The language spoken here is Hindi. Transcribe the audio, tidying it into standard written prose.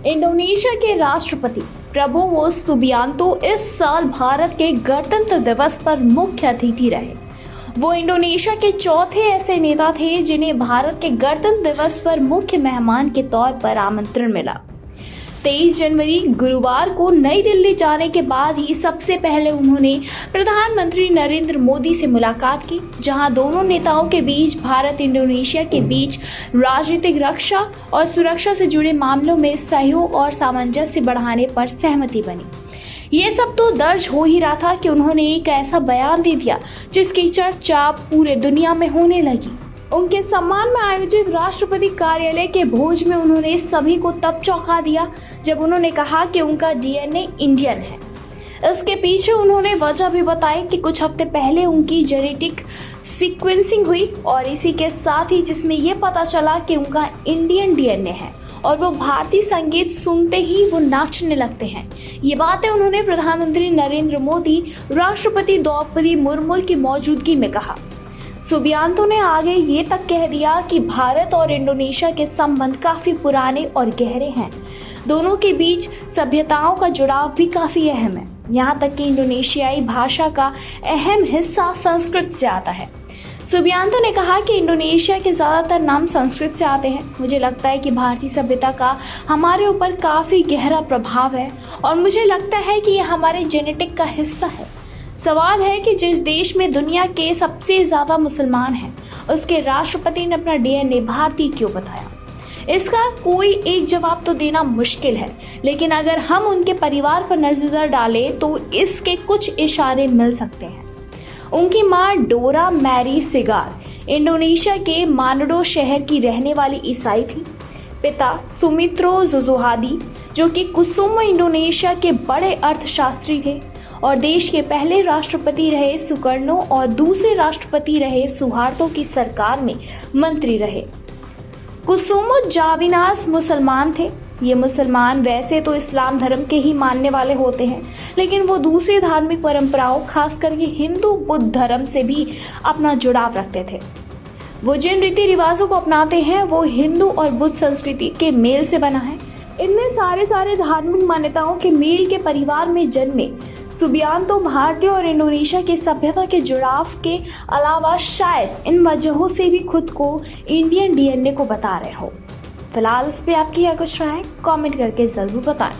इंडोनेशिया के राष्ट्रपति प्रबोवो सुबियांतो इस साल भारत के गणतंत्र दिवस पर मुख्य अतिथि रहे। वो इंडोनेशिया के चौथे ऐसे नेता थे जिन्हें भारत के गणतंत्र दिवस पर मुख्य मेहमान के तौर पर आमंत्रण मिला। 23 जनवरी गुरुवार को नई दिल्ली जाने के बाद ही सबसे पहले उन्होंने प्रधानमंत्री नरेंद्र मोदी से मुलाकात की, जहां दोनों नेताओं के बीच भारत इंडोनेशिया के बीच राजनीतिक, रक्षा और सुरक्षा से जुड़े मामलों में सहयोग और सामंजस्य बढ़ाने पर सहमति बनी। ये सब तो दर्ज हो ही रहा था कि उन्होंने एक ऐसा बयान दे दिया जिसकी चर्चा पूरे दुनिया में होने लगी। उनके सम्मान में आयोजित राष्ट्रपति कार्यालय के भोज में उन्होंने सभी को तब चौंका दिया जब उन्होंने कहा कि उनका डीएनए इंडियन है। इसके पीछे उन्होंने वजह भी बताई कि कुछ हफ्ते पहले उनकी जेनेटिक सीक्वेंसिंग हुई और इसी के साथ ही जिसमें ये पता चला कि उनका इंडियन डीएनए है और वो भारतीय संगीत सुनते ही वो नाचने लगते हैं। ये बातें उन्होंने प्रधानमंत्री नरेंद्र मोदी, राष्ट्रपति द्रौपदी मुर्मू की मौजूदगी में कहा। सुबियांतो ने आगे ये तक कह दिया कि भारत और इंडोनेशिया के संबंध काफी पुराने और गहरे हैं। दोनों के बीच सभ्यताओं का जुड़ाव भी काफी अहम है। यहाँ तक कि इंडोनेशियाई भाषा का अहम हिस्सा संस्कृत से आता है। सुबियांतो ने कहा कि इंडोनेशिया के ज़्यादातर नाम संस्कृत से आते हैं। मुझे लगता है कि भारतीय सभ्यता का हमारे ऊपर काफ़ी गहरा प्रभाव है और मुझे लगता है कि यह हमारे जेनेटिक का हिस्सा है। सवाल है कि जिस देश में दुनिया के सबसे ज़्यादा मुसलमान हैं, उसके राष्ट्रपति ने अपना डीएनए भारतीय क्यों बताया? इसका कोई एक जवाब तो देना मुश्किल है, लेकिन अगर हम उनके परिवार पर नज़र डालें तो इसके कुछ इशारे मिल सकते हैं। उनकी मां डोरा मैरी सिगार इंडोनेशिया के मानडो शहर की रहने वाली ईसाई थी। पिता सुमित्रो जुजुहादी, जो कि कुसुम इंडोनेशिया के बड़े अर्थशास्त्री थे और देश के पहले राष्ट्रपति रहे सुकर्णो और दूसरे राष्ट्रपति रहे सुहार्तो की सरकार में मंत्री रहे। कुसुमो जाविनास मुसलमान थे। ये मुसलमान वैसे तो इस्लाम धर्म के ही मानने वाले होते हैं, लेकिन वो दूसरी धार्मिक परंपराओं, खास करके हिंदू बुद्ध धर्म से भी अपना जुड़ाव रखते थे। वो जिन रीति रिवाजों को अपनाते हैं वो हिंदू और बुद्ध संस्कृति के मेल से बना है। इनमें सारे धार्मिक मान्यताओं के मेल के परिवार में जन्मे सुबियांतो भारतीय और इंडोनेशिया की सभ्यता के जुड़ाव के अलावा शायद इन वजहों से भी खुद को इंडियन डीएनए को बता रहे हो। फिलहाल इस पे आपकी क्या कुछ राय है, कमेंट करके जरूर बताएं।